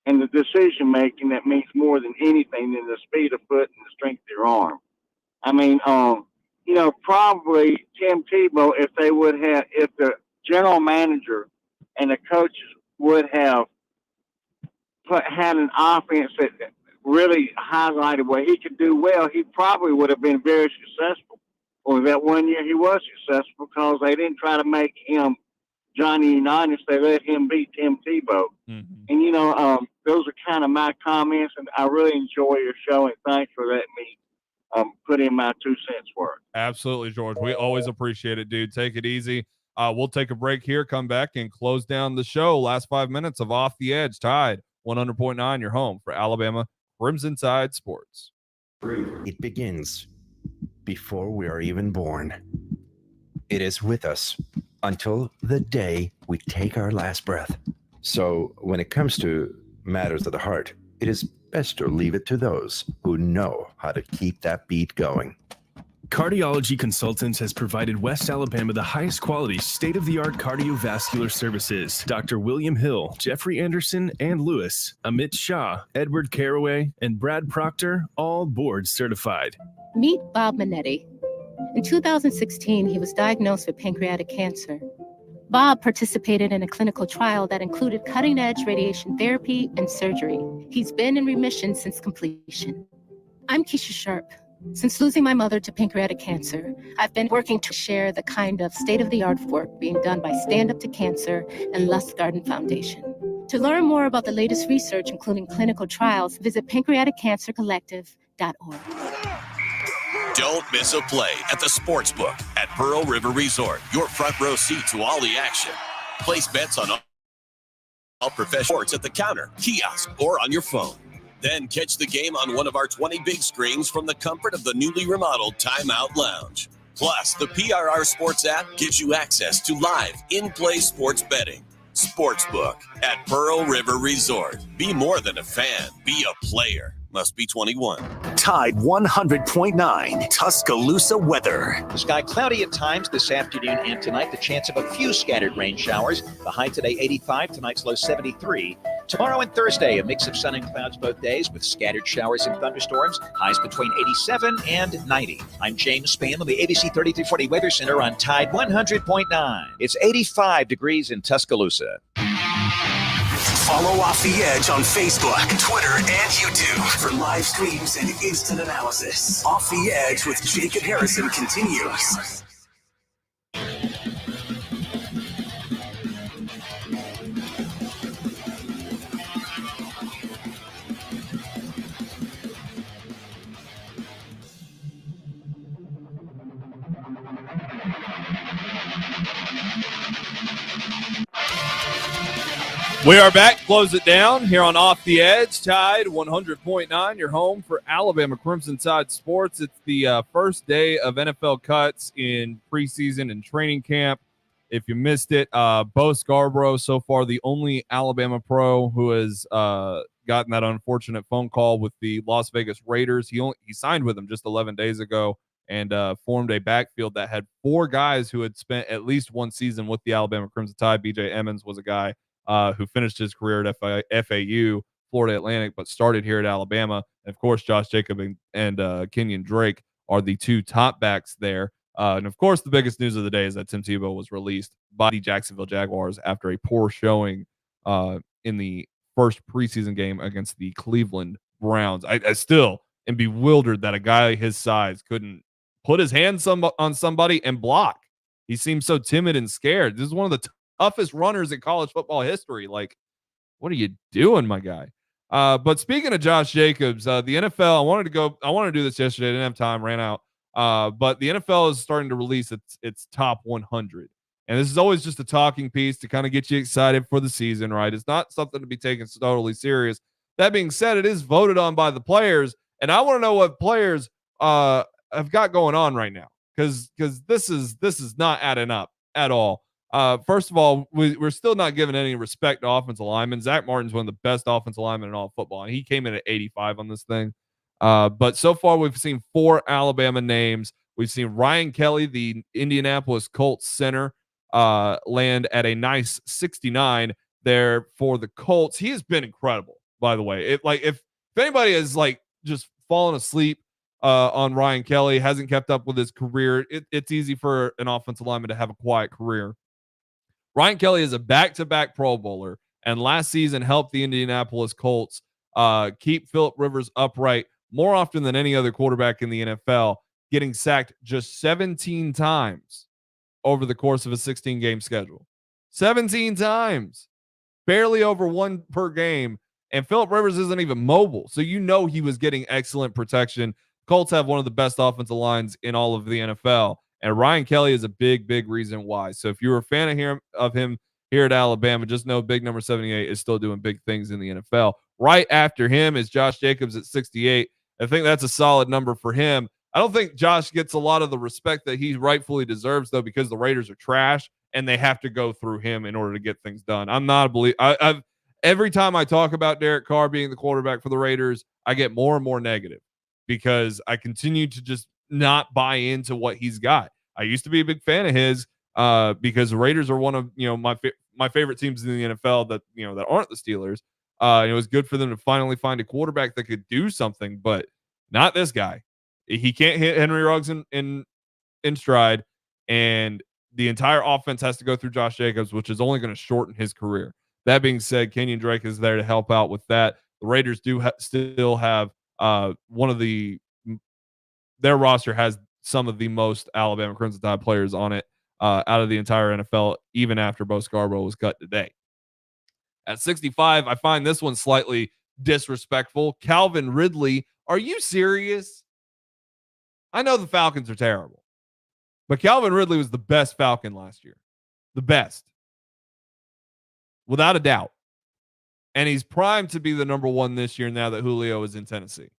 and the decision making that means more than anything than the speed of foot and the strength of your arm. I mean, probably Tim Tebow, if the general manager and the coaches would have had an offense that really highlighted what he could do well, he probably would have been very successful. Or that one year he was successful because they didn't try to make him Johnny Unitas. They let him beat Tim Tebow. Mm-hmm. And, those are kind of my comments, and I really enjoy your show, and thanks for letting me put in my 2 cents worth. Absolutely, George. We always appreciate it, dude. Take it easy. We'll take a break here, come back, and close down the show. Last 5 minutes of Off the Edge, Tide 100.9, your home for Alabama Crimson Tide Sports. It begins before we are even born. It is with us until the day we take our last breath. So when it comes to matters of the heart, it is best to leave it to those who know how to keep that beat going. Cardiology Consultants has provided West Alabama the highest quality, state-of-the-art cardiovascular services. Dr. William Hill, Jeffrey Anderson, and Lewis, Amit Shah, Edward Caraway, and Brad Proctor, all board certified. Meet Bob Minetti. In 2016, he was diagnosed with pancreatic cancer. Bob participated in a clinical trial that included cutting-edge radiation therapy and surgery. He's been in remission since completion. I'm Keisha Sharp. Since losing my mother to pancreatic cancer, I've been working to share the kind of state-of-the-art work being done by Stand Up to Cancer and Lustgarten Foundation. To learn more about the latest research, including clinical trials, visit pancreaticcancercollective.org. Don't miss a play at the Sportsbook at Pearl River Resort. Your front row seat to all the action. Place bets on all professional sports at the counter, kiosk, or on your phone. Then catch the game on one of our 20 big screens from the comfort of the newly remodeled Timeout Lounge. Plus, the PRR Sports app gives you access to live, in-play sports betting. Sportsbook at Pearl River Resort. Be more than a fan. Be a player. Must be 21. Tide 100.9 Tuscaloosa weather. The sky cloudy at times this afternoon and tonight. The chance of a few scattered rain showers. The high today 85, tonight's low 73. Tomorrow and Thursday, a mix of sun and clouds both days with scattered showers and thunderstorms. Highs between 87 and 90. I'm James Spann on the ABC 3340 Weather Center on Tide 100.9. It's 85 degrees in Tuscaloosa. Follow Off the Edge on Facebook, Twitter, and YouTube for live streams and instant analysis. Off the Edge with Jacob Harrison continues. We are back. Close it down here on Off the Edge. Tide 100.9, your home for Alabama Crimson Tide sports. It's the first day of NFL cuts in preseason and training camp. If you missed it, Bo Scarborough, so far the only Alabama pro who has gotten that unfortunate phone call with the Las Vegas Raiders. He signed with them just 11 days ago and formed a backfield that had 4 guys who had spent at least one season with the Alabama Crimson Tide. B.J. Emmons was a guy who finished his career at FAU, Florida Atlantic, but started here at Alabama. And, of course, Josh Jacob and Kenyon Drake are the 2 top backs there. And, of course, the biggest news of the day is that Tim Tebow was released by the Jacksonville Jaguars after a poor showing in the first preseason game against the Cleveland Browns. I still am bewildered that a guy his size couldn't put his hands on somebody and block. He seems so timid and scared. This is one of the toughest runners in college football history. Like, what are you doing, my guy? But speaking of Josh Jacobs, the NFL, I wanted to do this yesterday. I didn't have time, ran out. But the NFL is starting to release its top 100. And this is always just a talking piece to kind of get you excited for the season, right? It's not something to be taken totally serious. That being said, it is voted on by the players. And I want to know what players have got going on right now. Because this is not adding up at all. First of all, we're still not giving any respect to offensive linemen. Zach Martin's one of the best offensive linemen in all of football, and he came in at 85 on this thing. But so far, we've seen 4 Alabama names. We've seen Ryan Kelly, the Indianapolis Colts center, land at a nice 69 there for the Colts. He has been incredible, by the way. If anybody has just fallen asleep on Ryan Kelly, hasn't kept up with his career, it's easy for an offensive lineman to have a quiet career. Ryan Kelly is a back-to-back Pro Bowler, and last season helped the Indianapolis Colts keep Phillip Rivers upright more often than any other quarterback in the NFL, getting sacked just 17 times over the course of a 16-game schedule. 17 times. Barely over 1 per game, and Phillip Rivers isn't even mobile, so you know he was getting excellent protection. Colts have one of the best offensive lines in all of the NFL. And Ryan Kelly is a big, big reason why. So if you're a fan of him here at Alabama, just know big number 78 is still doing big things in the NFL. Right after him is Josh Jacobs at 68. I think that's a solid number for him. I don't think Josh gets a lot of the respect that he rightfully deserves, though, because the Raiders are trash and they have to go through him in order to get things done. I'm not a believer. Every time I talk about Derek Carr being the quarterback for the Raiders, I get more and more negative because I continue to just not buy into what he's got. I used to be a big fan of his because the Raiders are one of my favorite teams in the NFL that aren't the Steelers. It was good for them to finally find a quarterback that could do something, but not this guy. He can't hit Henry Ruggs in stride, and the entire offense has to go through Josh Jacobs, which is only going to shorten his career. That being said, Kenyon Drake is there to help out with that. The Raiders do still have their roster has some of the most Alabama Crimson Tide players on it out of the entire NFL, even after Bo Scarborough was cut today. At 65, I find this one slightly disrespectful. Calvin Ridley. Are you serious? I know the Falcons are terrible, but Calvin Ridley was the best Falcon last year. The best. Without a doubt. And he's primed to be the number one this year now that Julio is in Tennessee.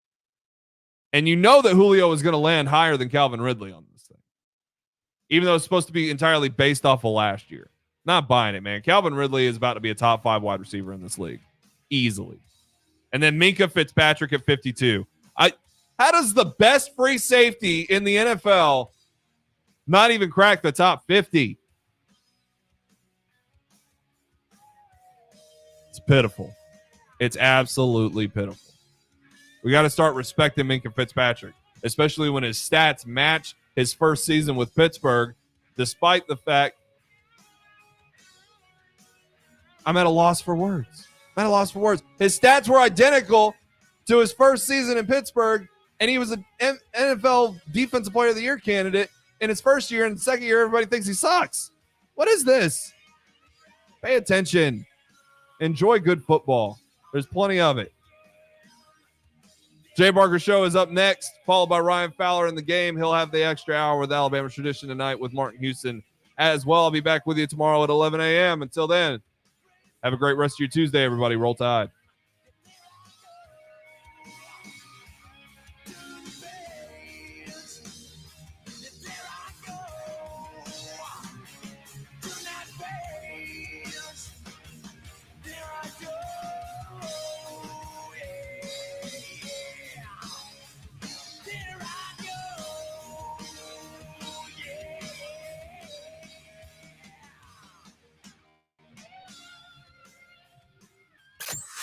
And you know that Julio is going to land higher than Calvin Ridley on this thing. Even though it's supposed to be entirely based off of last year. Not buying it, man. Calvin Ridley is about to be a top 5 wide receiver in this league. Easily. And then Minkah Fitzpatrick at 52. How does the best free safety in the NFL not even crack the top 50? It's pitiful. It's absolutely pitiful. We got to start respecting Minkah Fitzpatrick, especially when his stats match his first season with Pittsburgh, despite the fact I'm at a loss for words. His stats were identical to his first season in Pittsburgh, and he was an NFL Defensive Player of the Year candidate in his first year, and the second year, everybody thinks he sucks. What is this? Pay attention. Enjoy good football. There's plenty of it. Jay Barker Show is up next, followed by Ryan Fowler in the game. He'll have the extra hour with Alabama Tradition tonight with Martin Houston as well. I'll be back with you tomorrow at 11 a.m. Until then, have a great rest of your Tuesday, everybody. Roll Tide. There I go.